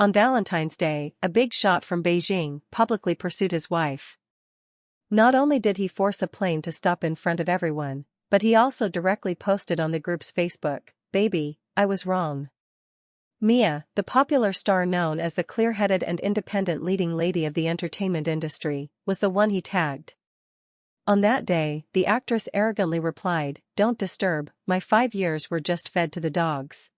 On Valentine's Day, a big shot from Beijing publicly pursued his wife. Not only did he force a plane to stop in front of everyone, but he also directly posted on the group's Facebook, "Baby, I was wrong." Mia, the popular star known as the clear-headed and independent leading lady of the entertainment industry, was the one he tagged. On that day, the actress arrogantly replied, "Don't disturb, my 5 years were just fed to the dogs."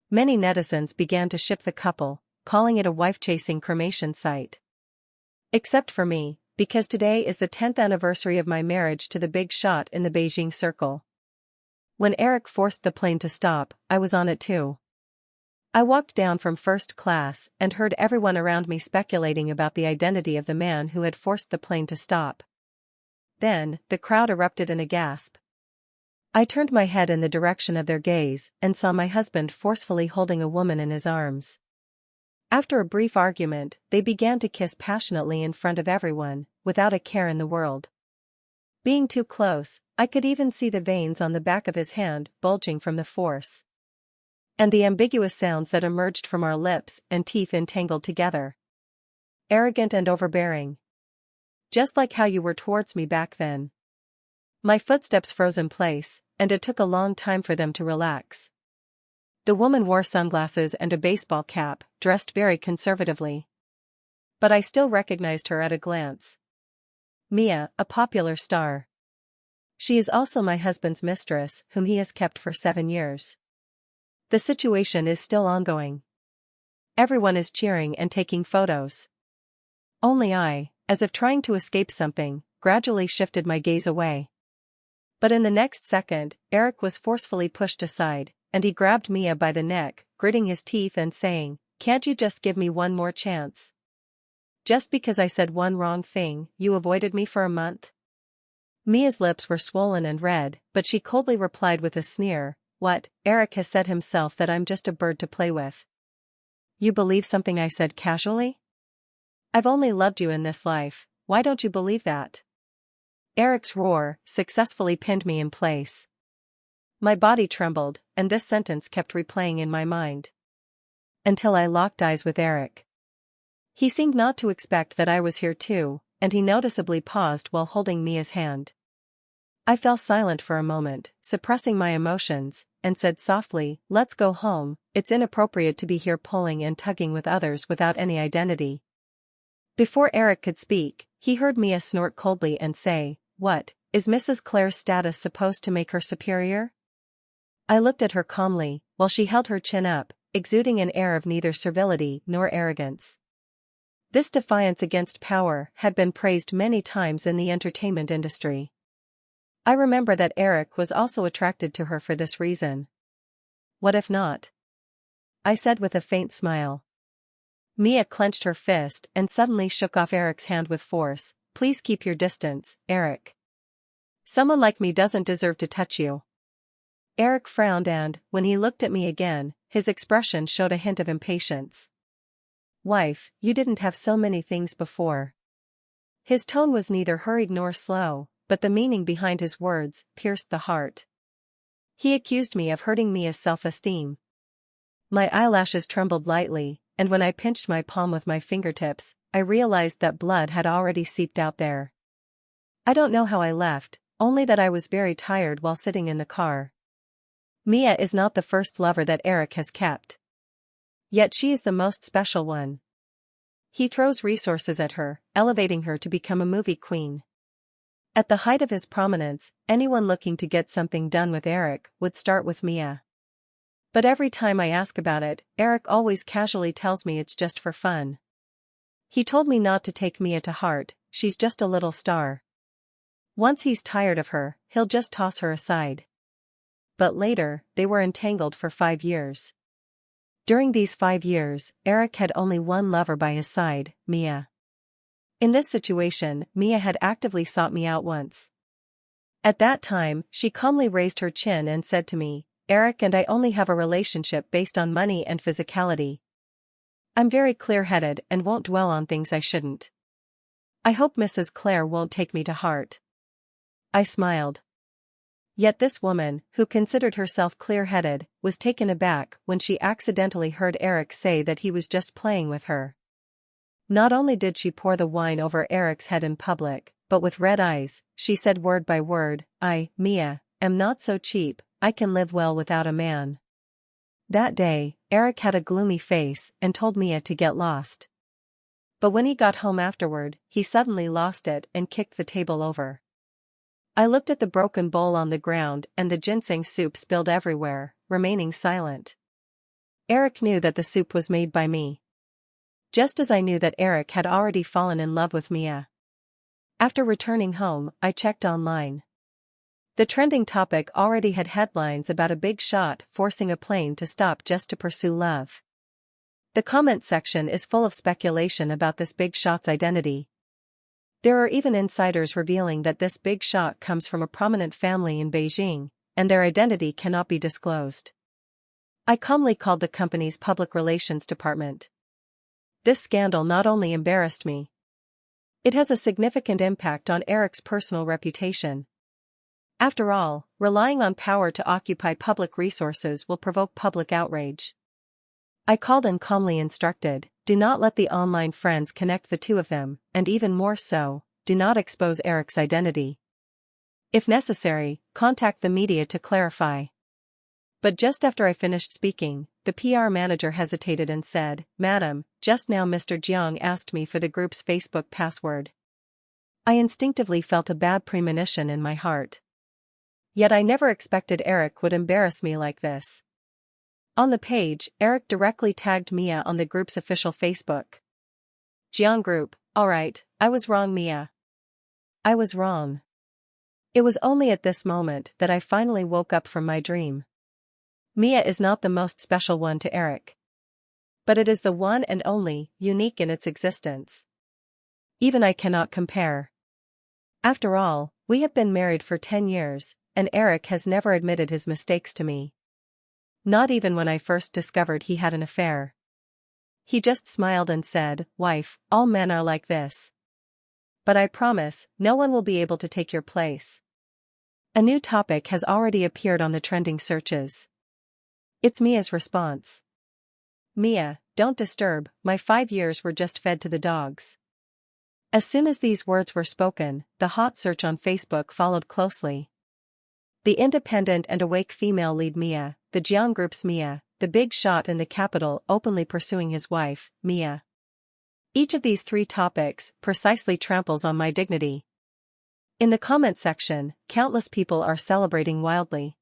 Many netizens began to ship the couple, calling it a wife-chasing cremation site. Except for me, because today is the 10th anniversary of my marriage to the big shot in the Beijing circle. When Eric forced the plane to stop, I was on it too. I walked down from first class and heard everyone around me speculating about the identity of the man who had forced the plane to stop. Then, the crowd erupted in a gasp. I turned my head in the direction of their gaze and saw my husband forcefully holding a woman in his arms. After a brief argument, they began to kiss passionately in front of everyone, without a care in the world. Being too close, I could even see the veins on the back of his hand bulging from the force. And the ambiguous sounds that emerged from our lips and teeth entangled together. Arrogant and overbearing. Just like how you were towards me back then. My footsteps froze in place, and it took a long time for them to relax. The woman wore sunglasses and a baseball cap, dressed very conservatively. But I still recognized her at a glance. Mia, a popular star. She is also my husband's mistress, whom he has kept for 7 years. The situation is still ongoing. Everyone is cheering and taking photos. Only I, as if trying to escape something, gradually shifted my gaze away. But in the next second, Eric was forcefully pushed aside, and he grabbed Mia by the neck, gritting his teeth and saying, "Can't you just give me one more chance? Just because I said one wrong thing, you avoided me for a month?" Mia's lips were swollen and red, but she coldly replied with a sneer, "What, Eric has said himself that I'm just a bird to play with. You believe something I said casually? I've only loved you in this life, why don't you believe that?" Eric's roar successfully pinned me in place. My body trembled, and this sentence kept replaying in my mind. Until I locked eyes with Eric. He seemed not to expect that I was here too, and he noticeably paused while holding Mia's hand. I fell silent for a moment, suppressing my emotions, and said softly, "Let's go home, it's inappropriate to be here pulling and tugging with others without any identity." Before Eric could speak, he heard Mia snort coldly and say, "What, is Mrs. Clare's status supposed to make her superior?" I looked at her calmly, while she held her chin up, exuding an air of neither servility nor arrogance. This defiance against power had been praised many times in the entertainment industry. I remember that Eric was also attracted to her for this reason. What if not? I said with a faint smile. Mia clenched her fist and suddenly shook off Eric's hand with force. "Please keep your distance, Eric. Someone like me doesn't deserve to touch you." Eric frowned and, when he looked at me again, his expression showed a hint of impatience. "Wife, you didn't have so many things before." His tone was neither hurried nor slow, but the meaning behind his words pierced the heart. He accused me of hurting Mia's self-esteem. My eyelashes trembled lightly, and when I pinched my palm with my fingertips, I realized that blood had already seeped out there. I don't know how I left, only that I was very tired while sitting in the car. Mia is not the first lover that Eric has kept. Yet she is the most special one. He throws resources at her, elevating her to become a movie queen. At the height of his prominence, anyone looking to get something done with Eric would start with Mia. But every time I ask about it, Eric always casually tells me it's just for fun. He told me not to take Mia to heart, she's just a little star. Once he's tired of her, he'll just toss her aside. But later, they were entangled for 5 years. During these 5 years, Eric had only one lover by his side, Mia. In this situation, Mia had actively sought me out once. At that time, she calmly raised her chin and said to me, "Eric and I only have a relationship based on money and physicality. I'm very clear-headed and won't dwell on things I shouldn't. I hope Mrs. Clare won't take me to heart." I smiled. Yet this woman, who considered herself clear-headed, was taken aback when she accidentally heard Eric say that he was just playing with her. Not only did she pour the wine over Eric's head in public, but with red eyes, she said word by word, Mia, am not so cheap, I can live well without a man. That day, Eric had a gloomy face and told Mia to get lost. But when he got home afterward, he suddenly lost it and kicked the table over. I looked at the broken bowl on the ground and the ginseng soup spilled everywhere, remaining silent. Eric knew that the soup was made by me. Just as I knew that Eric had already fallen in love with Mia. After returning home, I checked online. The trending topic already had headlines about a big shot forcing a plane to stop just to pursue love. The comment section is full of speculation about this big shot's identity. There are even insiders revealing that this big shot comes from a prominent family in Beijing, and their identity cannot be disclosed. I calmly called the company's public relations department. This scandal not only embarrassed me. It has a significant impact on Eric's personal reputation. After all, relying on power to occupy public resources will provoke public outrage. I called and calmly instructed, do not let the online friends connect the two of them, and even more so, do not expose Eric's identity. If necessary, contact the media to clarify. But just after I finished speaking, the PR manager hesitated and said, Madam, just now Mr. Jiang asked me for the group's Facebook password. I instinctively felt a bad premonition in my heart. Yet I never expected Eric would embarrass me like this. On the page, Eric directly tagged Mia on the group's official Facebook. Jiang Group, alright, I was wrong Mia. I was wrong. It was only at this moment that I finally woke up from my dream. Mia is not the most special one to Eric. But it is the one and only, unique in its existence. Even I cannot compare. After all, we have been married for 10 years, and Eric has never admitted his mistakes to me. Not even when I first discovered he had an affair. He just smiled and said, Wife, all men are like this. But I promise, no one will be able to take your place. A new topic has already appeared on the trending searches. It's Mia's response. Mia, don't disturb, my 5 years were just fed to the dogs. As soon as these words were spoken, the hot search on Facebook followed closely. The independent and awake female lead Mia, the Jiang Group's Mia, the big shot in the capital openly pursuing his wife, Mia. Each of these 3 topics precisely tramples on my dignity. In the comment section, countless people are celebrating wildly.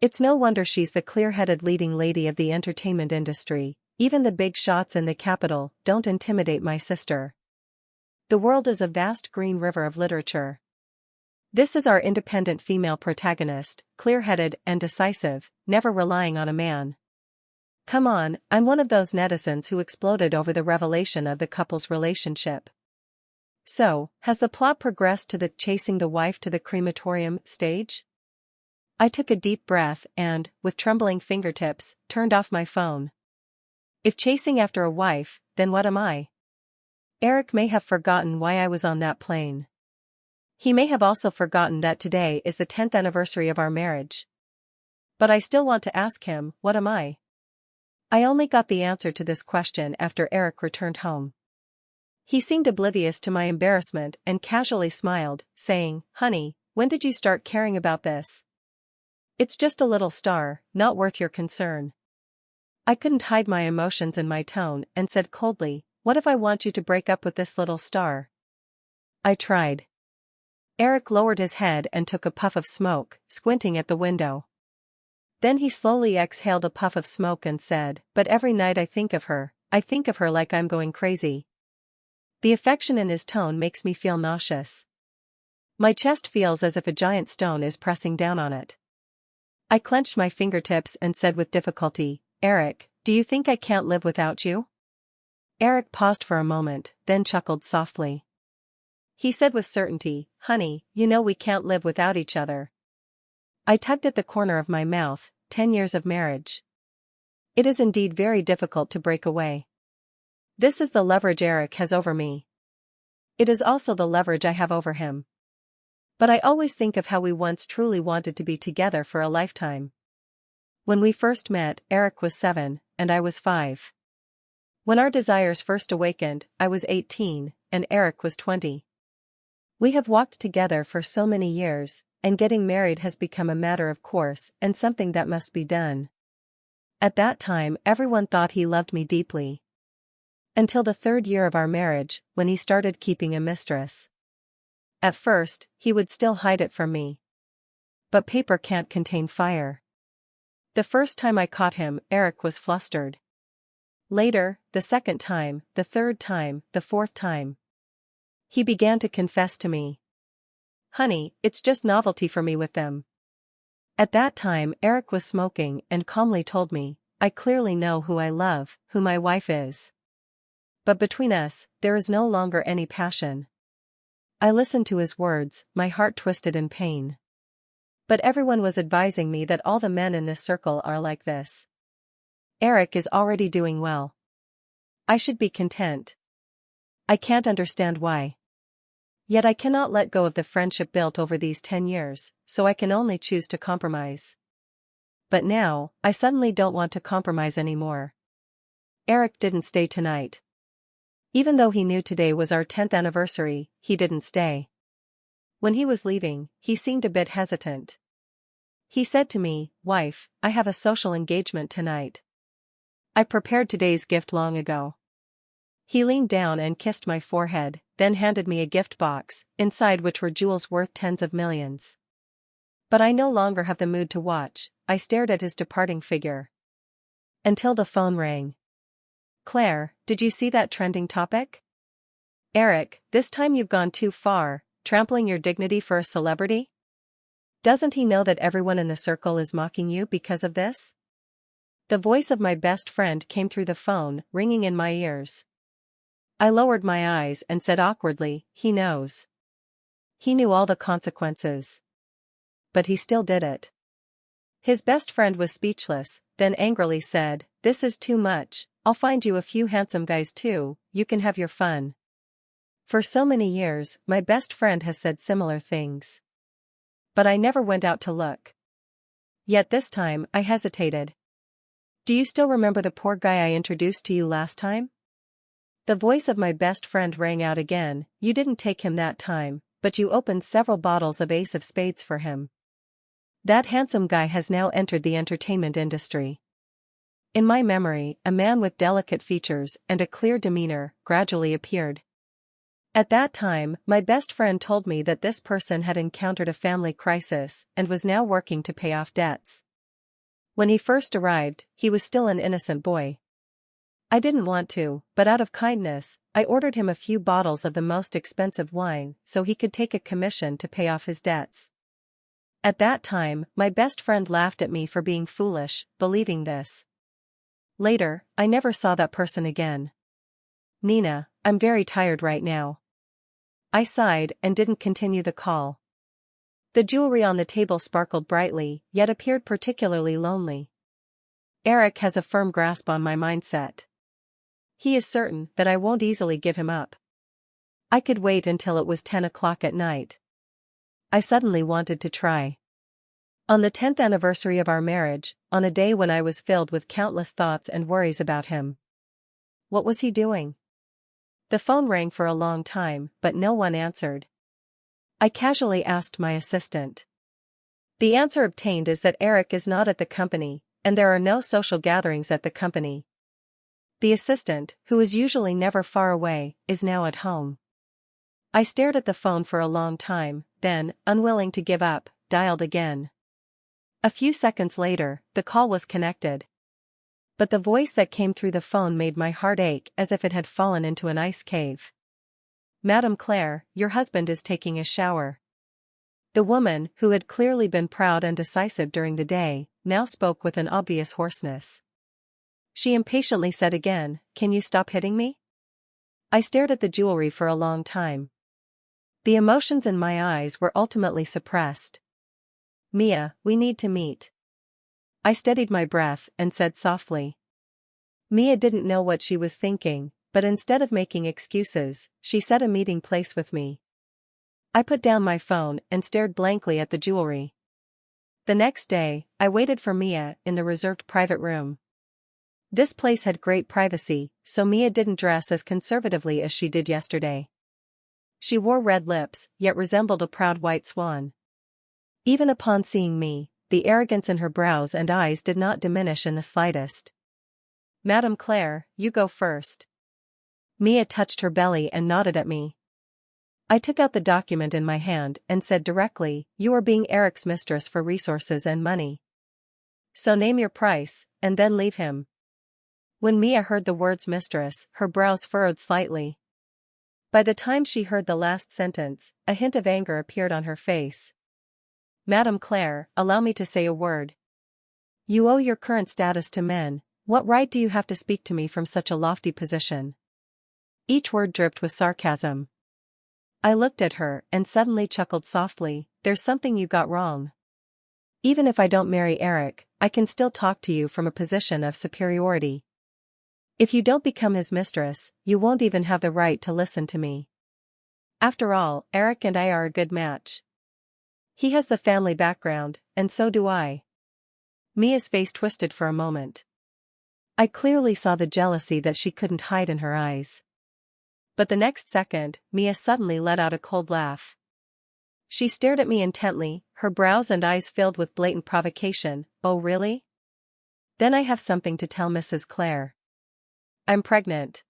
It's no wonder she's the clear-headed leading lady of the entertainment industry. Even the big shots in the capital don't intimidate my sister. The world is a vast green river of literature. This is our independent female protagonist, clear-headed and decisive, never relying on a man. Come on, I'm one of those netizens who exploded over the revelation of the couple's relationship. So, has the plot progressed to the chasing the wife to the crematorium stage? I took a deep breath and, with trembling fingertips, turned off my phone. If chasing after a wife, then what am I? Eric may have forgotten why I was on that plane. He may have also forgotten that today is the 10th anniversary of our marriage. But I still want to ask him, what am I? I only got the answer to this question after Eric returned home. He seemed oblivious to my embarrassment and casually smiled, saying, Honey, when did you start caring about this? It's just a little star, not worth your concern. I couldn't hide my emotions in my tone and said coldly, What if I want you to break up with this little star? I tried. Eric lowered his head and took a puff of smoke, squinting at the window. Then he slowly exhaled a puff of smoke and said, But every night I think of her like I'm going crazy. The affection in his tone makes me feel nauseous. My chest feels as if a giant stone is pressing down on it. I clenched my fingertips and said with difficulty, Eric, do you think I can't live without you? Eric paused for a moment, then chuckled softly. He said with certainty, Honey, you know we can't live without each other. I tugged at the corner of my mouth, 10 years of marriage. It is indeed very difficult to break away. This is the leverage Eric has over me. It is also the leverage I have over him. But I always think of how we once truly wanted to be together for a lifetime. When we first met, Eric was 7, and I was 5. When our desires first awakened, I was 18, and Eric was 20. We have walked together for so many years, and getting married has become a matter of course and something that must be done. At that time, everyone thought he loved me deeply. Until the 3rd year of our marriage, when he started keeping a mistress. At first, he would still hide it from me. But paper can't contain fire. The first time I caught him, Eric was flustered. Later, the 2nd time, the 3rd time, the 4th time. He began to confess to me. "Honey, it's just novelty for me with them." At that time, Eric was smoking and calmly told me, "I clearly know who I love, who my wife is. But between us, there is no longer any passion." I listened to his words, my heart twisted in pain. But everyone was advising me that all the men in this circle are like this. Eric is already doing well. I should be content. I can't understand why. Yet I cannot let go of the friendship built over these 10 years, so I can only choose to compromise. But now, I suddenly don't want to compromise anymore. Eric didn't stay tonight. Even though he knew today was our 10th anniversary, he didn't stay. When he was leaving, he seemed a bit hesitant. He said to me, "Wife, I have a social engagement tonight. I prepared today's gift long ago." He leaned down and kissed my forehead, then handed me a gift box, inside which were jewels worth tens of millions. But I no longer have the mood to watch. I stared at his departing figure. Until the phone rang. "Claire, did you see that trending topic? Eric, this time you've gone too far, trampling your dignity for a celebrity? Doesn't he know that everyone in the circle is mocking you because of this?" The voice of my best friend came through the phone, ringing in my ears. I lowered my eyes and said awkwardly, "He knows. He knew all the consequences. But he still did it." His best friend was speechless, then angrily said, "This is too much. I'll find you a few handsome guys too, you can have your fun." For so many years, my best friend has said similar things. But I never went out to look. Yet this time, I hesitated. "Do you still remember the poor guy I introduced to you last time?" The voice of my best friend rang out again. "You didn't take him that time, but you opened several bottles of Ace of Spades for him. That handsome guy has now entered the entertainment industry." In my memory, a man with delicate features and a clear demeanor gradually appeared. At that time, my best friend told me that this person had encountered a family crisis and was now working to pay off debts. When he first arrived, he was still an innocent boy. I didn't want to, but out of kindness, I ordered him a few bottles of the most expensive wine so he could take a commission to pay off his debts. At that time, my best friend laughed at me for being foolish, believing this. Later, I never saw that person again. "Nina, I'm very tired right now." I sighed and didn't continue the call. The jewelry on the table sparkled brightly, yet appeared particularly lonely. Eric has a firm grasp on my mindset. He is certain that I won't easily give him up. I could wait until it was 10 o'clock at night. I suddenly wanted to try. On the 10th anniversary of our marriage, on a day when I was filled with countless thoughts and worries about him. What was he doing? The phone rang for a long time, but no one answered. I casually asked my assistant. The answer obtained is that Eric is not at the company, and there are no social gatherings at the company. The assistant, who is usually never far away, is now at home. I stared at the phone for a long time, then, unwilling to give up, dialed again. A few seconds later, the call was connected. But the voice that came through the phone made my heart ache as if it had fallen into an ice cave. "Madame Claire, your husband is taking a shower." The woman, who had clearly been proud and decisive during the day, now spoke with an obvious hoarseness. She impatiently said again, "Can you stop hitting me?" I stared at the jewelry for a long time. The emotions in my eyes were ultimately suppressed. "Mia, we need to meet." I steadied my breath and said softly. Mia didn't know what she was thinking, but instead of making excuses, she set a meeting place with me. I put down my phone and stared blankly at the jewelry. The next day, I waited for Mia in the reserved private room. This place had great privacy, so Mia didn't dress as conservatively as she did yesterday. She wore red lips, yet resembled a proud white swan. Even upon seeing me, the arrogance in her brows and eyes did not diminish in the slightest. "Madame Claire, you go first." Mia touched her belly and nodded at me. I took out the document in my hand and said directly, "You are being Eric's mistress for resources and money. So name your price, and then leave him." When Mia heard the words mistress, her brows furrowed slightly. By the time she heard the last sentence, a hint of anger appeared on her face. "Madame Claire, allow me to say a word. You owe your current status to men. What right do you have to speak to me from such a lofty position?" Each word dripped with sarcasm. I looked at her and suddenly chuckled softly. "There's something you got wrong. Even if I don't marry Eric, I can still talk to you from a position of superiority. If you don't become his mistress, you won't even have the right to listen to me. After all, Eric and I are a good match. He has the family background, and so do I." Mia's face twisted for a moment. I clearly saw the jealousy that she couldn't hide in her eyes. But the next second, Mia suddenly let out a cold laugh. She stared at me intently, her brows and eyes filled with blatant provocation. "Oh really? Then I have something to tell Mrs. Claire. I'm pregnant."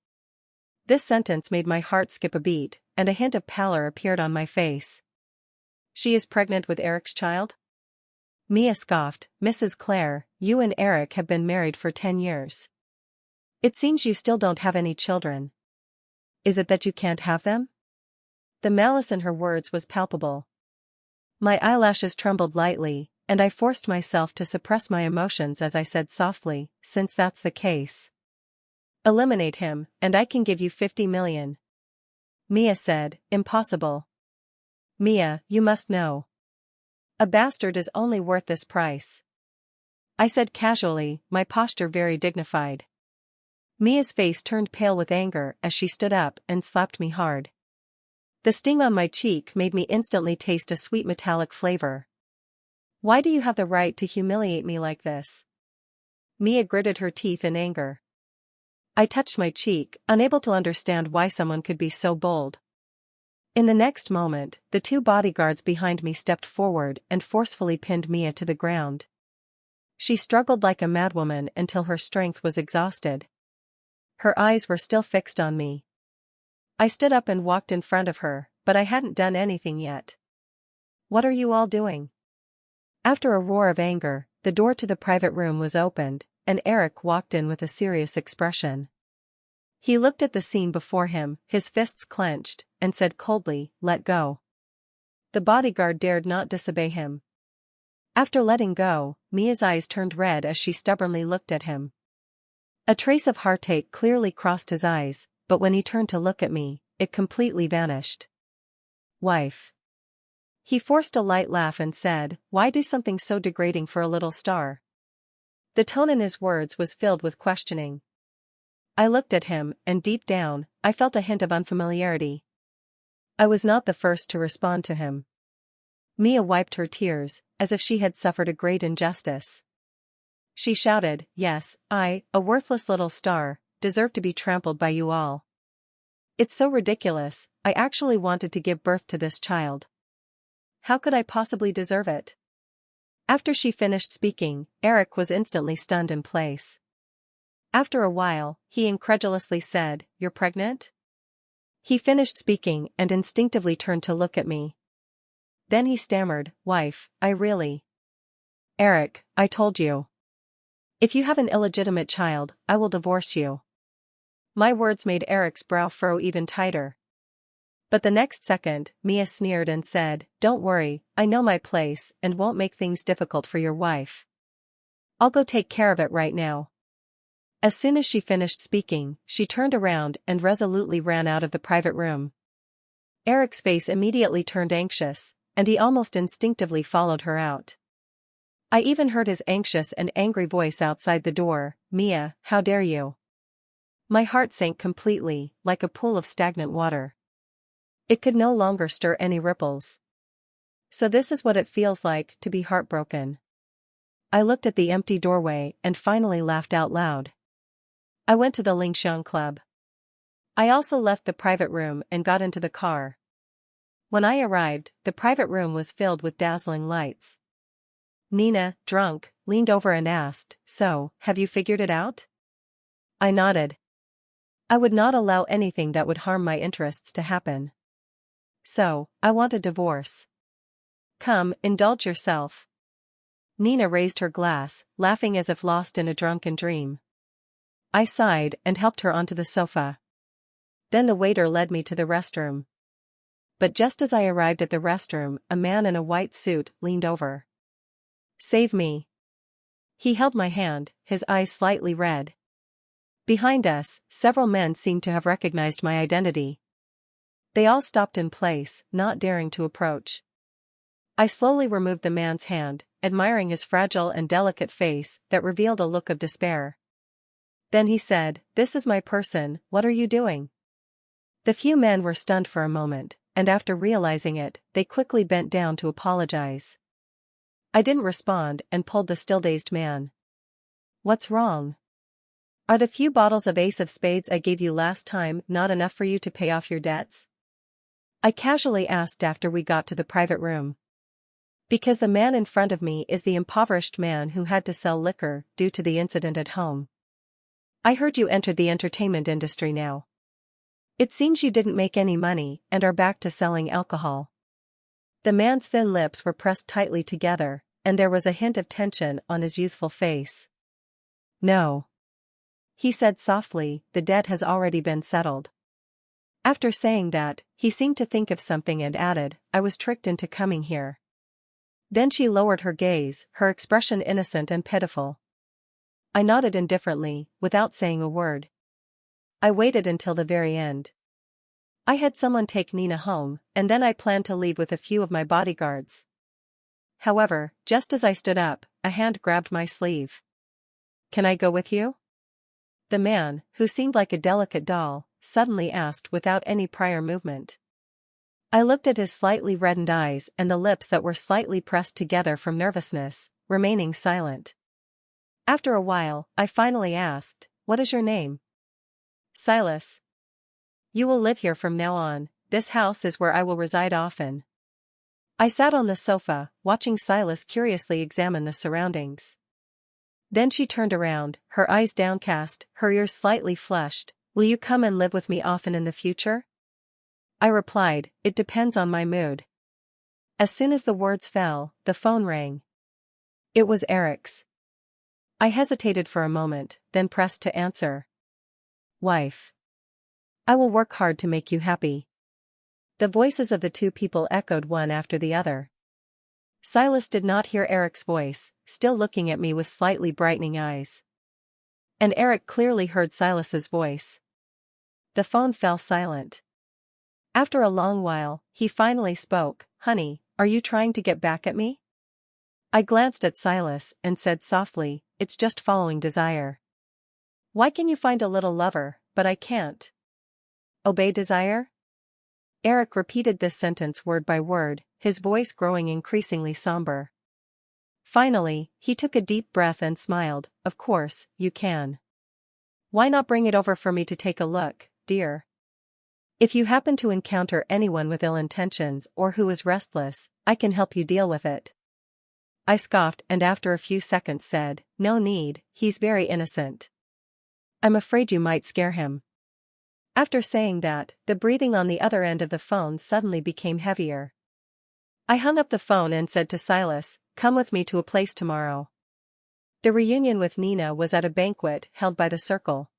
This sentence made my heart skip a beat, and a hint of pallor appeared on my face. "She is pregnant with Eric's child?" Mia scoffed. "Mrs. Claire, you and Eric have been married for 10 years. It seems you still don't have any children. Is it that you can't have them?" The malice in her words was palpable. My eyelashes trembled lightly, and I forced myself to suppress my emotions as I said softly, "Since that's the case, eliminate him, and I can give you 50 million. Mia said, "Impossible. Mia, you must know. A bastard is only worth this price." I said casually, my posture very dignified. Mia's face turned pale with anger as she stood up and slapped me hard. The sting on my cheek made me instantly taste a sweet metallic flavor. "Why do you have the right to humiliate me like this?" Mia gritted her teeth in anger. I touched my cheek, unable to understand why someone could be so bold. In the next moment, the 2 bodyguards behind me stepped forward and forcefully pinned Mia to the ground. She struggled like a madwoman until her strength was exhausted. Her eyes were still fixed on me. I stood up and walked in front of her, but I hadn't done anything yet. "What are you all doing?" After a roar of anger, the door to the private room was opened, and Eric walked in with a serious expression. He looked at the scene before him, his fists clenched, and said coldly, "Let go." The bodyguard dared not disobey him. After letting go, Mia's eyes turned red as she stubbornly looked at him. A trace of heartache clearly crossed his eyes, but when he turned to look at me, it completely vanished. "Wife." He forced a light laugh and said, "Why do something so degrading for a little star?" The tone in his words was filled with questioning. I looked at him, and deep down, I felt a hint of unfamiliarity. I was not the first to respond to him. Mia wiped her tears, as if she had suffered a great injustice. She shouted, "Yes, I, a worthless little star, deserve to be trampled by you all. It's so ridiculous, I actually wanted to give birth to this child. How could I possibly deserve it?" After she finished speaking, Eric was instantly stunned in place. After a while, he incredulously said, "You're pregnant?" He finished speaking and instinctively turned to look at me. Then he stammered, "Wife, I really..." "Eric, I told you. If you have an illegitimate child, I will divorce you." My words made Eric's brow furrow even tighter. But the next second, Mia sneered and said, "Don't worry, I know my place and won't make things difficult for your wife. I'll go take care of it right now." As soon as she finished speaking, she turned around and resolutely ran out of the private room. Eric's face immediately turned anxious, and he almost instinctively followed her out. I even heard his anxious and angry voice outside the door, "Mia, how dare you?" My heart sank completely, like a pool of stagnant water. It could no longer stir any ripples. So this is what it feels like to be heartbroken. I looked at the empty doorway and finally laughed out loud. I went to the Lingxiang Club. I also left the private room and got into the car. When I arrived, the private room was filled with dazzling lights. Nina, drunk, leaned over and asked, "So, have you figured it out?" I nodded. I would not allow anything that would harm my interests to happen. So, I want a divorce. Come, indulge yourself. Nina raised her glass, laughing as if lost in a drunken dream. I sighed and helped her onto the sofa. Then the waiter led me to the restroom. But just as I arrived at the restroom, a man in a white suit leaned over. "Save me." He held my hand, his eyes slightly red. Behind us, several men seemed to have recognized my identity. They all stopped in place, not daring to approach. I slowly removed the man's hand, admiring his fragile and delicate face that revealed a look of despair. Then he said, "This is my person, what are you doing?" The few men were stunned for a moment, and after realizing it, they quickly bent down to apologize. I didn't respond and pulled the still-dazed man. "What's wrong? Are the few bottles of Ace of Spades I gave you last time not enough for you to pay off your debts?" I casually asked after we got to the private room. Because the man in front of me is the impoverished man who had to sell liquor due to the incident at home. "I heard you entered the entertainment industry now. It seems you didn't make any money and are back to selling alcohol." The man's thin lips were pressed tightly together, and there was a hint of tension on his youthful face. "No," he said softly, "the debt has already been settled." After saying that, he seemed to think of something and added, "I was tricked into coming here." Then she lowered her gaze, her expression innocent and pitiful. I nodded indifferently, without saying a word. I waited until the very end. I had someone take Nina home, and then I planned to leave with a few of my bodyguards. However, just as I stood up, a hand grabbed my sleeve. "Can I go with you?" The man, who seemed like a delicate doll, suddenly asked without any prior movement. I looked at his slightly reddened eyes and the lips that were slightly pressed together from nervousness, remaining silent. After a while, I finally asked, "What is your name?" "Silas. You will live here from now on, this house is where I will reside often." I sat on the sofa, watching Silas curiously examine the surroundings. Then she turned around, her eyes downcast, her ears slightly flushed. "Will you come and live with me often in the future?" I replied, "It depends on my mood." As soon as the words fell, the phone rang. It was Eric's. I hesitated for a moment, then pressed to answer. "Wife. I will work hard to make you happy." The voices of the two people echoed one after the other. Silas did not hear Eric's voice, still looking at me with slightly brightening eyes. And Eric clearly heard Silas's voice. The phone fell silent. After a long while, he finally spoke, "Honey, are you trying to get back at me?" I glanced at Silas and said softly, "It's just following desire. Why can you find a little lover, but I can't? Obey desire?" Eric repeated this sentence word by word, his voice growing increasingly somber. Finally, he took a deep breath and smiled, "Of course, you can. Why not bring it over for me to take a look, dear? If you happen to encounter anyone with ill intentions or who is restless, I can help you deal with it." I scoffed and after a few seconds said, "No need, he's very innocent. I'm afraid you might scare him." After saying that, the breathing on the other end of the phone suddenly became heavier. I hung up the phone and said to Silas, "Come with me to a place tomorrow." The reunion with Nina was at a banquet held by the Circle.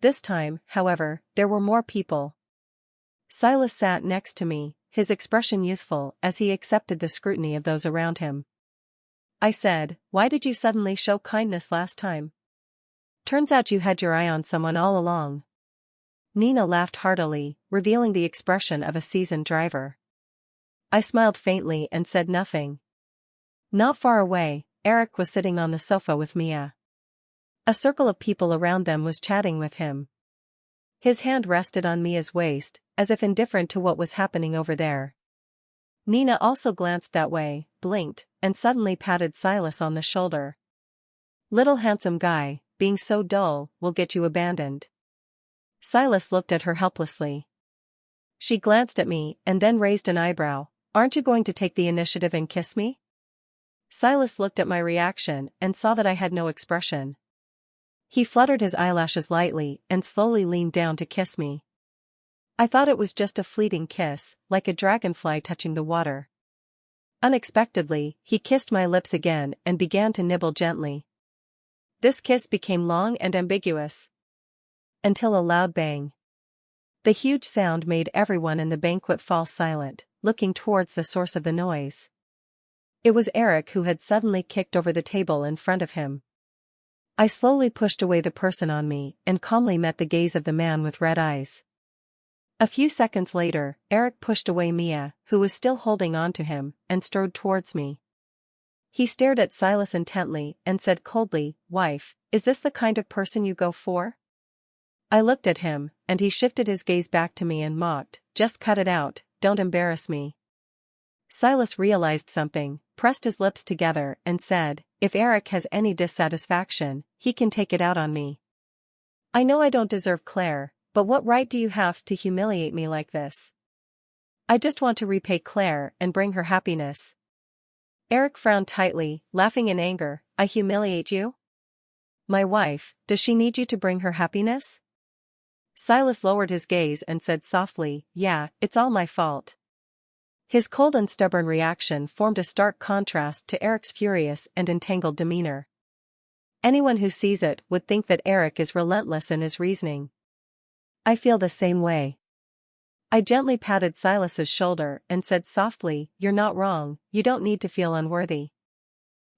This time, however, there were more people. Silas sat next to me, his expression youthful as he accepted the scrutiny of those around him. I said, "Why did you suddenly show kindness last time? Turns out you had your eye on someone all along." Nina laughed heartily, revealing the expression of a seasoned driver. I smiled faintly and said nothing. Not far away, Eric was sitting on the sofa with Mia. A circle of people around them was chatting with him. His hand rested on Mia's waist, as if indifferent to what was happening over there. Nina also glanced that way, blinked, and suddenly patted Silas on the shoulder. "Little handsome guy, being so dull will get you abandoned." Silas looked at her helplessly. She glanced at me and then raised an eyebrow. "Aren't you going to take the initiative and kiss me?" Silas looked at my reaction and saw that I had no expression. He fluttered his eyelashes lightly and slowly leaned down to kiss me. I thought it was just a fleeting kiss, like a dragonfly touching the water. Unexpectedly, he kissed my lips again and began to nibble gently. This kiss became long and ambiguous. Until a loud bang. The huge sound made everyone in the banquet fall silent, looking towards the source of the noise. It was Eric, who had suddenly kicked over the table in front of him. I slowly pushed away the person on me and calmly met the gaze of the man with red eyes. A few seconds later, Eric pushed away Mia, who was still holding on to him, and strode towards me. He stared at Silas intently and said coldly, "Wife, is this the kind of person you go for?" I looked at him, and he shifted his gaze back to me and mocked, "Just cut it out, don't embarrass me." Silas realized something, pressed his lips together and said, "If Eric has any dissatisfaction, he can take it out on me. I know I don't deserve Claire, but what right do you have to humiliate me like this? I just want to repay Claire and bring her happiness." Eric frowned tightly, laughing in anger. "I humiliate you? My wife, does she need you to bring her happiness?" Silas lowered his gaze and said softly, "Yeah, it's all my fault." His cold and stubborn reaction formed a stark contrast to Eric's furious and entangled demeanor. Anyone who sees it would think that Eric is relentless in his reasoning. I feel the same way. I gently patted Silas's shoulder and said softly, "You're not wrong, you don't need to feel unworthy."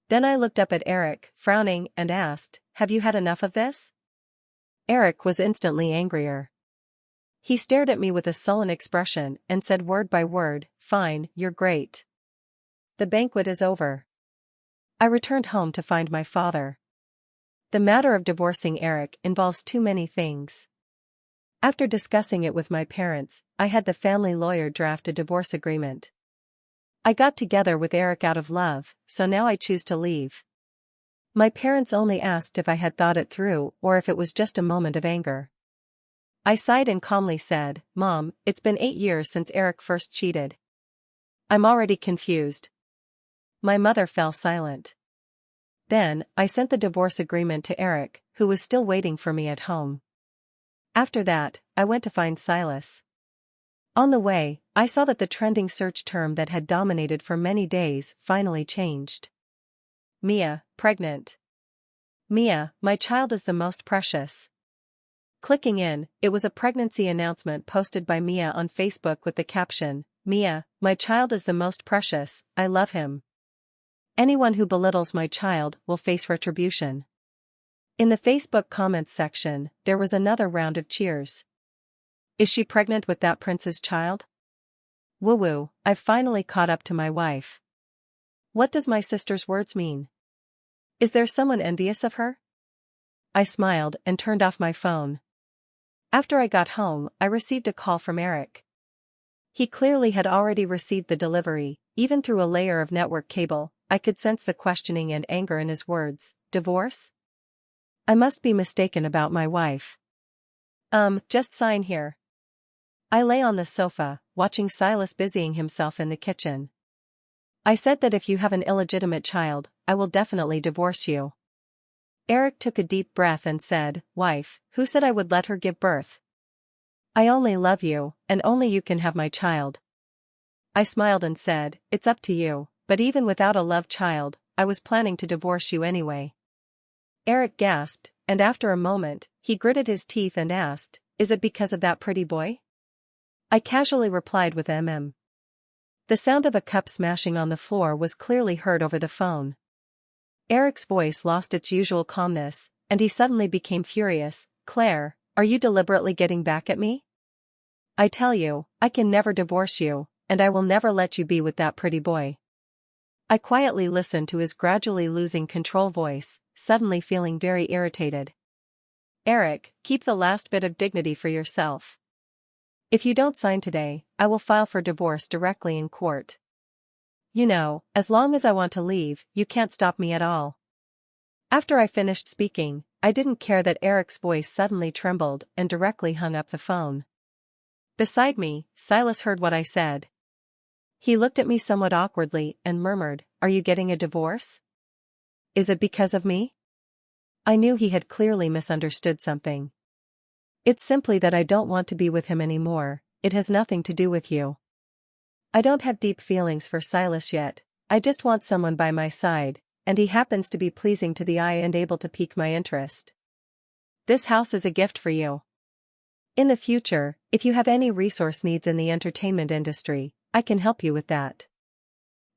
Then I looked up at Eric, frowning, and asked, "Have you had enough of this?" Eric was instantly angrier. He stared at me with a sullen expression and said word by word, "Fine, you're great. The banquet is over." I returned home to find my father. The matter of divorcing Eric involves too many things. After discussing it with my parents, I had the family lawyer draft a divorce agreement. I got together with Eric out of love, so now I choose to leave. My parents only asked if I had thought it through or if it was just a moment of anger. I sighed and calmly said, "Mom, it's been 8 years since Eric first cheated. I'm already confused." My mother fell silent. Then, I sent the divorce agreement to Eric, who was still waiting for me at home. After that, I went to find Silas. On the way, I saw that the trending search term that had dominated for many days finally changed. Mia, pregnant. Mia, my child is the most precious. Clicking in, it was a pregnancy announcement posted by Mia on Facebook with the caption, "Mia, my child is the most precious, I love him. Anyone who belittles my child will face retribution." In the Facebook comments section, there was another round of cheers. Is she pregnant with that prince's child? Woo-woo, I've finally caught up to my wife. What does my sister's words mean? Is there someone envious of her? I smiled and turned off my phone. After I got home, I received a call from Eric. He clearly had already received the delivery, even through a layer of network cable. I could sense the questioning and anger in his words. Divorce? I must be mistaken about my wife. Just sign here. I lay on the sofa, watching Silas busying himself in the kitchen. I said that if you have an illegitimate child, I will definitely divorce you. Eric took a deep breath and said, "Wife, who said I would let her give birth? I only love you, and only you can have my child." I smiled and said, "It's up to you, but even without a love child, I was planning to divorce you anyway." Eric gasped, and after a moment, he gritted his teeth and asked, "Is it because of that pretty boy?" I casually replied with The sound of a cup smashing on the floor was clearly heard over the phone. Eric's voice lost its usual calmness, and he suddenly became furious. "Claire, are you deliberately getting back at me? I tell you, I can never divorce you, and I will never let you be with that pretty boy." I quietly listened to his gradually losing control voice, suddenly feeling very irritated. "Eric, keep the last bit of dignity for yourself. If you don't sign today, I will file for divorce directly in court. You know, as long as I want to leave, you can't stop me at all. After I finished speaking, I didn't care that Eric's voice suddenly trembled and directly hung up the phone. Beside me, Silas heard what I said. He looked at me somewhat awkwardly and murmured, "Are you getting a divorce? Is it because of me?" I knew he had clearly misunderstood something. "It's simply that I don't want to be with him anymore, it has nothing to do with you. I don't have deep feelings for Silas yet, I just want someone by my side, and he happens to be pleasing to the eye and able to pique my interest. This house is a gift for you. In the future, if you have any resource needs in the entertainment industry, I can help you with that."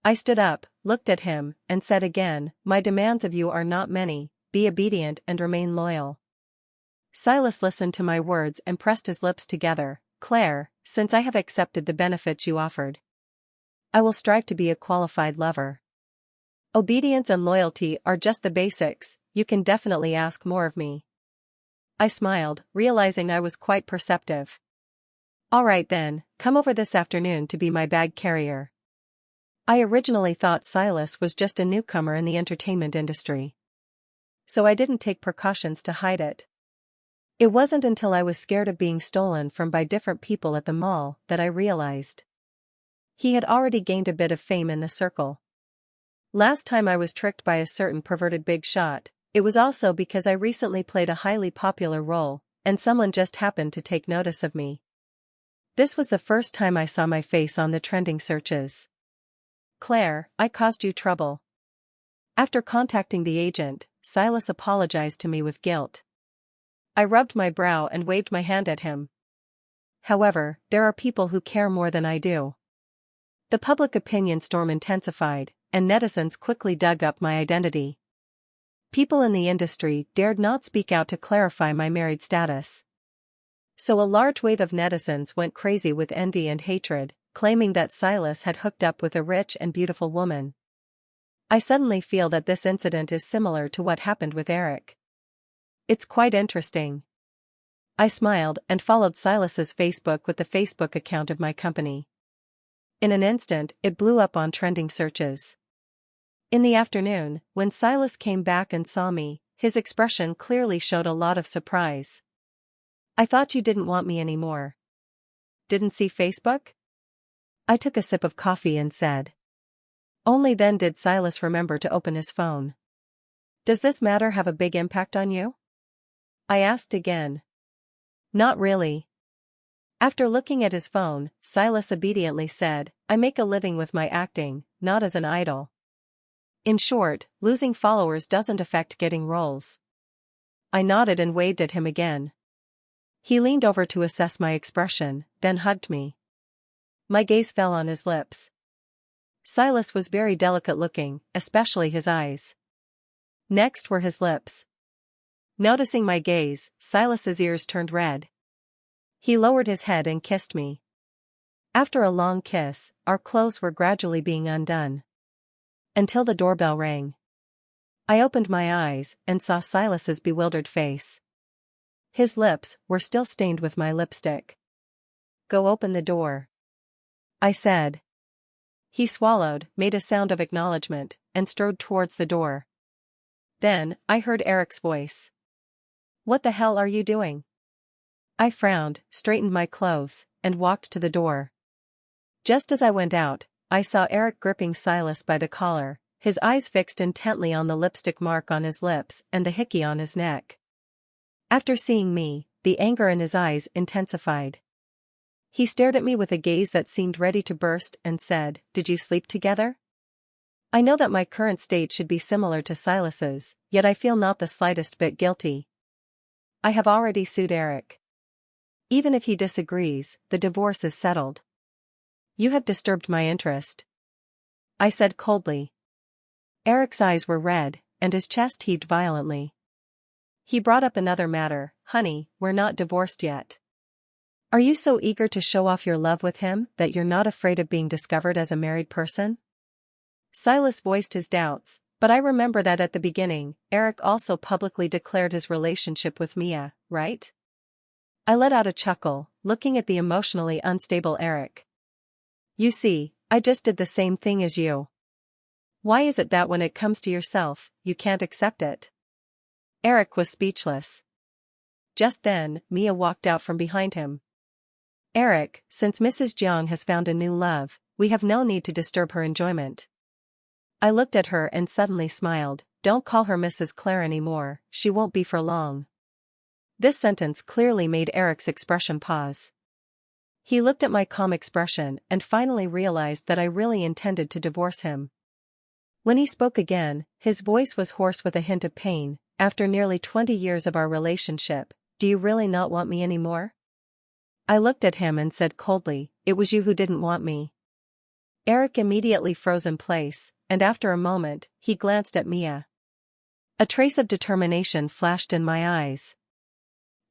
I stood up, looked at him, and said again, "My demands of you are not many, be obedient and remain loyal." Silas listened to my words and pressed his lips together. "Claire, since I have accepted the benefits you offered, I will strive to be a qualified lover. Obedience and loyalty are just the basics, you can definitely ask more of me." I smiled, realizing I was quite perceptive. "All right then, come over this afternoon to be my bag carrier." I originally thought Silas was just a newcomer in the entertainment industry, so I didn't take precautions to hide it. It wasn't until I was scared of being stolen from by different people at the mall that I realized he had already gained a bit of fame in the circle. Last time I was tricked by a certain perverted big shot, it was also because I recently played a highly popular role, and someone just happened to take notice of me. This was the first time I saw my face on the trending searches. "Claire, I caused you trouble." After contacting the agent, Silas apologized to me with guilt. I rubbed my brow and waved my hand at him. However, there are people who care more than I do. The public opinion storm intensified, and netizens quickly dug up my identity. People in the industry dared not speak out to clarify my married status. So a large wave of netizens went crazy with envy and hatred, claiming that Silas had hooked up with a rich and beautiful woman. I suddenly feel that this incident is similar to what happened with Eric. It's quite interesting. I smiled and followed Silas's Facebook with the Facebook account of my company. In an instant, it blew up on trending searches. In the afternoon, when Silas came back and saw me, his expression clearly showed a lot of surprise. "I thought you didn't want me anymore. Didn't see Facebook?" I took a sip of coffee and said. Only then did Silas remember to open his phone. "Does this matter have a big impact on you?" I asked again. "Not really." After looking at his phone, Silas obediently said, "I make a living with my acting, not as an idol. In short, losing followers doesn't affect getting roles." I nodded and waved at him again. He leaned over to assess my expression, then hugged me. My gaze fell on his lips. Silas was very delicate looking, especially his eyes. Next were his lips. Noticing my gaze, Silas's ears turned red. He lowered his head and kissed me. After a long kiss, our clothes were gradually being undone. Until the doorbell rang. I opened my eyes and saw Silas's bewildered face. His lips were still stained with my lipstick. "Go open the door," I said. He swallowed, made a sound of acknowledgement, and strode towards the door. Then, I heard Eric's voice. "What the hell are you doing?" I frowned, straightened my clothes, and walked to the door. Just as I went out, I saw Eric gripping Silas by the collar, his eyes fixed intently on the lipstick mark on his lips and the hickey on his neck. After seeing me, the anger in his eyes intensified. He stared at me with a gaze that seemed ready to burst and said, "Did you sleep together?" I know that my current state should be similar to Silas's, yet I feel not the slightest bit guilty. I have already sued Eric. Even if he disagrees, the divorce is settled. You have disturbed my interest," I said coldly. Eric's eyes were red, and his chest heaved violently. He brought up another matter. "Honey, we're not divorced yet. Are you so eager to show off your love with him that you're not afraid of being discovered as a married person?" Silas voiced his doubts, but I remember that at the beginning, Eric also publicly declared his relationship with Mia, right? I let out a chuckle, looking at the emotionally unstable Eric. You see, I just did the same thing as you. Why is it that when it comes to yourself, you can't accept it? Eric was speechless. Just then, Mia walked out from behind him. Eric, since Mrs. Jiang has found a new love, we have no need to disturb her enjoyment. I looked at her and suddenly smiled. Don't call her Mrs. Claire anymore, she won't be for long. This sentence clearly made Eric's expression pause. He looked at my calm expression and finally realized that I really intended to divorce him. When he spoke again, his voice was hoarse with a hint of pain. After nearly 20 years of our relationship, do you really not want me anymore? I looked at him and said coldly, it was you who didn't want me. Eric immediately froze in place, and after a moment, he glanced at Mia. A trace of determination flashed in my eyes.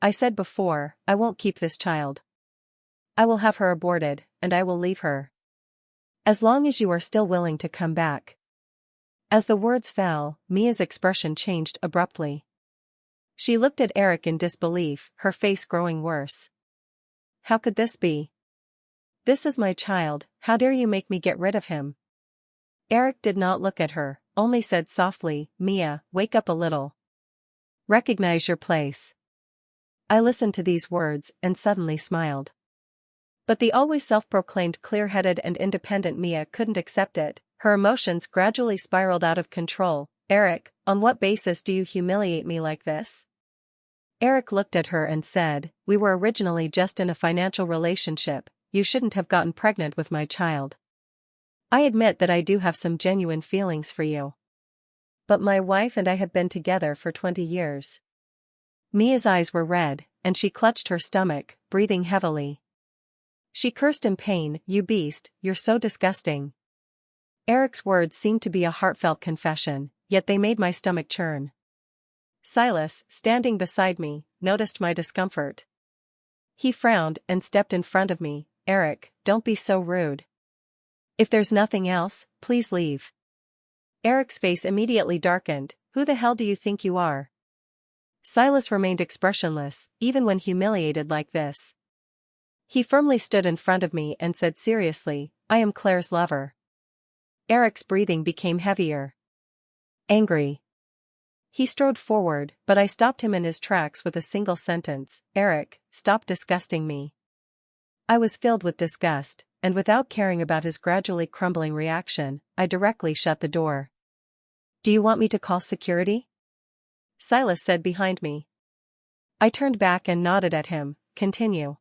I said before, I won't keep this child. I will have her aborted, and I will leave her. As long as you are still willing to come back. As the words fell, Mia's expression changed abruptly. She looked at Eric in disbelief, her face growing worse. How could this be? This is my child, how dare you make me get rid of him? Eric did not look at her, only said softly, Mia, wake up a little. Recognize your place. I listened to these words and suddenly smiled. But the always self-proclaimed clear-headed and independent Mia couldn't accept it. Her emotions gradually spiraled out of control. Eric, on what basis do you humiliate me like this? Eric looked at her and said, we were originally just in a financial relationship, you shouldn't have gotten pregnant with my child. I admit that I do have some genuine feelings for you. But my wife and I have been together for 20 years. Mia's eyes were red, and she clutched her stomach, breathing heavily. She cursed in pain, you beast, you're so disgusting. Eric's words seemed to be a heartfelt confession, yet they made my stomach churn. Silas, standing beside me, noticed my discomfort. He frowned and stepped in front of me. Eric, don't be so rude. If there's nothing else, please leave. Eric's face immediately darkened. Who the hell do you think you are? Silas remained expressionless, even when humiliated like this. He firmly stood in front of me and said seriously, I am Claire's lover. Eric's breathing became heavier. Angry. He strode forward, but I stopped him in his tracks with a single sentence, Eric, stop disgusting me. I was filled with disgust, and without caring about his gradually crumbling reaction, I directly shut the door. Do you want me to call security? Silas said behind me. I turned back and nodded at him. Continue.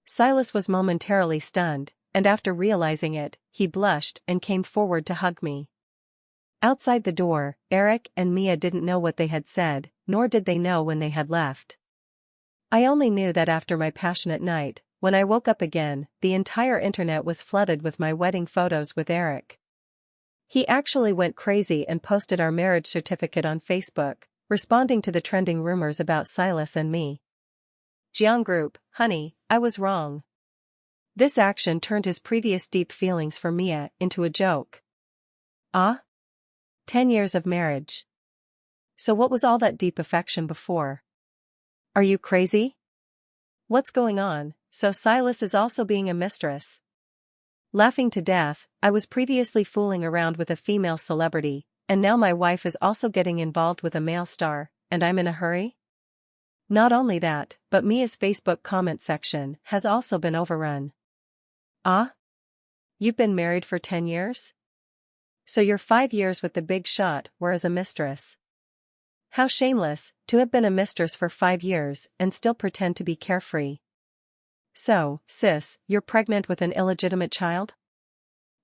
Silas was momentarily stunned, and after realizing it, he blushed and came forward to hug me. Outside the door, Eric and Mia didn't know what they had said, nor did they know when they had left. I only knew that after my passionate night, when I woke up again, the entire internet was flooded with my wedding photos with Eric. He actually went crazy and posted our marriage certificate on Facebook, responding to the trending rumors about Silas and me. Jiang Group, honey, I was wrong. This action turned his previous deep feelings for Mia into a joke. 10 years of marriage. So what was all that deep affection before? Are you crazy? What's going on? So Silas is also being a mistress. Laughing to death, I was previously fooling around with a female celebrity, and now my wife is also getting involved with a male star, and I'm in a hurry? Not only that, but Mia's Facebook comment section has also been overrun. You've been married for 10 years? So you're 5 years with the big shot, whereas a mistress. How shameless, to have been a mistress for 5 years and still pretend to be carefree. So, sis, you're pregnant with an illegitimate child?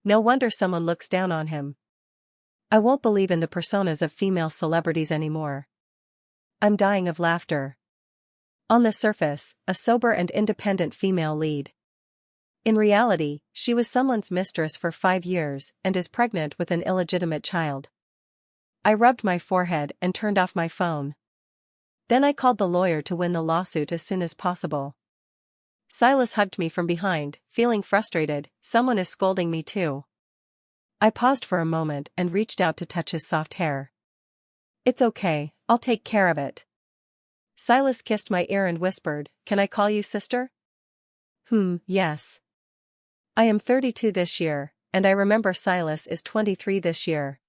No wonder someone looks down on him. I won't believe in the personas of female celebrities anymore. I'm dying of laughter. On the surface, a sober and independent female lead. In reality, she was someone's mistress for 5 years and is pregnant with an illegitimate child. I rubbed my forehead and turned off my phone. Then I called the lawyer to win the lawsuit as soon as possible. Silas hugged me from behind, feeling frustrated. Someone is scolding me too. I paused for a moment and reached out to touch his soft hair. It's okay, I'll take care of it. Silas kissed my ear and whispered, can I call you sister? Yes. I am 32 this year, and I remember Silas is 23 this year.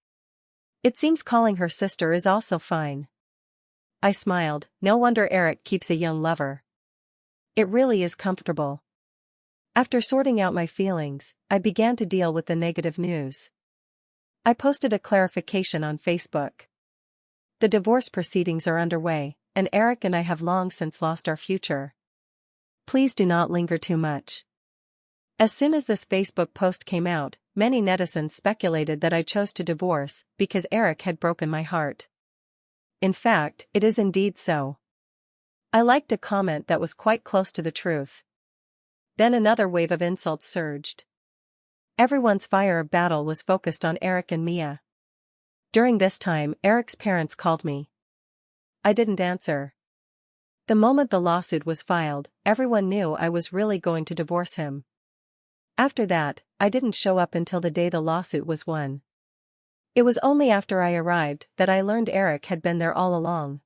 It seems calling her sister is also fine. I smiled. No wonder Eric keeps a young lover. It really is comfortable. After sorting out my feelings, I began to deal with the negative news. I posted a clarification on Facebook. The divorce proceedings are underway, and Eric and I have long since lost our future. Please do not linger too much. As soon as this Facebook post came out, many netizens speculated that I chose to divorce because Eric had broken my heart. In fact, it is indeed so. I liked a comment that was quite close to the truth. Then another wave of insults surged. Everyone's fire of battle was focused on Eric and Mia. During this time, Eric's parents called me. I didn't answer. The moment the lawsuit was filed, everyone knew I was really going to divorce him. After that, I didn't show up until the day the lawsuit was won. It was only after I arrived that I learned Eric had been there all along.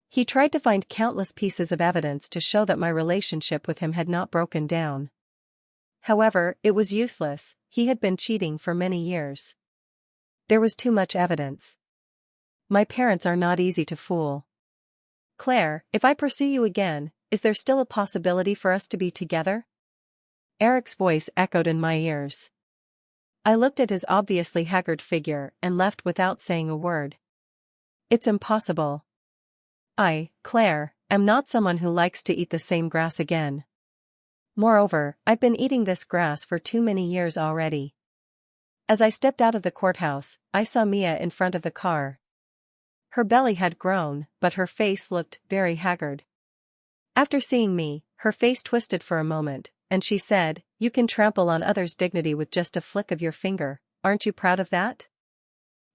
He tried to find countless pieces of evidence to show that my relationship with him had not broken down. However, it was useless. He had been cheating for many years. There was too much evidence. My parents are not easy to fool. Claire, if I pursue you again, is there still a possibility for us to be together? Eric's voice echoed in my ears. I looked at his obviously haggard figure and left without saying a word. It's impossible. Claire, am not someone who likes to eat the same grass again. Moreover, I've been eating this grass for too many years already. As I stepped out of the courthouse, I saw Mia in front of the car. Her belly had grown, but her face looked very haggard. After seeing me, her face twisted for a moment, and she said, "You can trample on others' dignity with just a flick of your finger, aren't you proud of that?"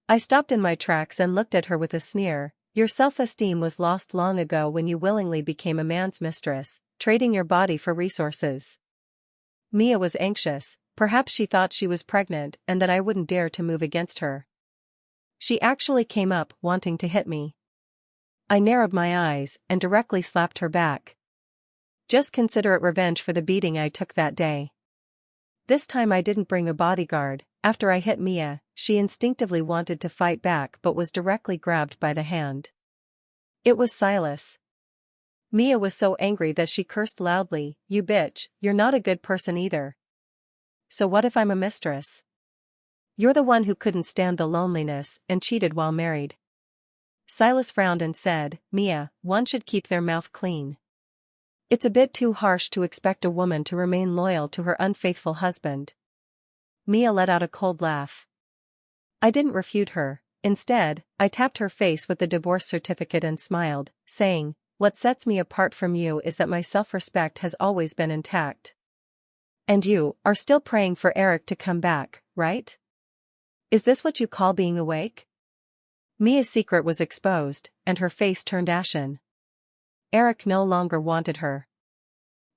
I stopped in my tracks and looked at her with a sneer. Your self-esteem was lost long ago when you willingly became a man's mistress, trading your body for resources. Mia was anxious. Perhaps she thought she was pregnant and that I wouldn't dare to move against her. She actually came up, wanting to hit me. I narrowed my eyes and directly slapped her back. Just consider it revenge for the beating I took that day. This time I didn't bring a bodyguard. After I hit Mia, she instinctively wanted to fight back but was directly grabbed by the hand. It was Silas. Mia was so angry that she cursed loudly, "You bitch, you're not a good person either. So what if I'm a mistress? You're the one who couldn't stand the loneliness and cheated while married." Silas frowned and said, "Mia, one should keep their mouth clean. It's a bit too harsh to expect a woman to remain loyal to her unfaithful husband." Mia let out a cold laugh. I didn't refute her. Instead, I tapped her face with the divorce certificate and smiled, saying, "What sets me apart from you is that my self-respect has always been intact. And you are still praying for Eric to come back, right? Is this what you call being awake?" Mia's secret was exposed, and her face turned ashen. Eric no longer wanted her.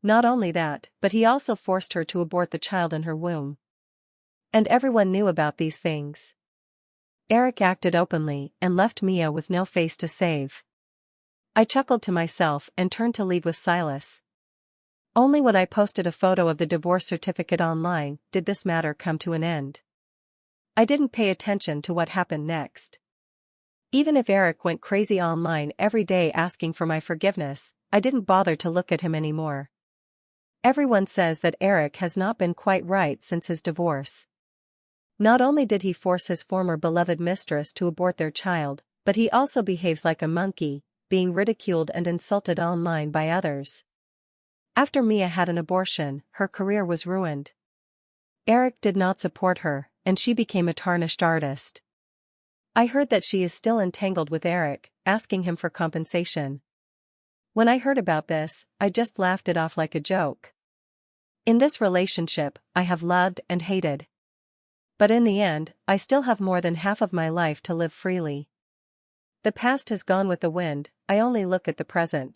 Not only that, but he also forced her to abort the child in her womb. And everyone knew about these things. Eric acted openly and left Mia with no face to save. I chuckled to myself and turned to leave with Silas. Only when I posted a photo of the divorce certificate online did this matter come to an end. I didn't pay attention to what happened next. Even if Eric went crazy online every day asking for my forgiveness, I didn't bother to look at him anymore. Everyone says that Eric has not been quite right since his divorce. Not only did he force his former beloved mistress to abort their child, but he also behaves like a monkey, being ridiculed and insulted online by others. After Mia had an abortion, her career was ruined. Eric did not support her, and she became a tarnished artist. I heard that she is still entangled with Eric, asking him for compensation. When I heard about this, I just laughed it off like a joke. In this relationship, I have loved and hated. But in the end, I still have more than half of my life to live freely. The past has gone with the wind, I only look at the present.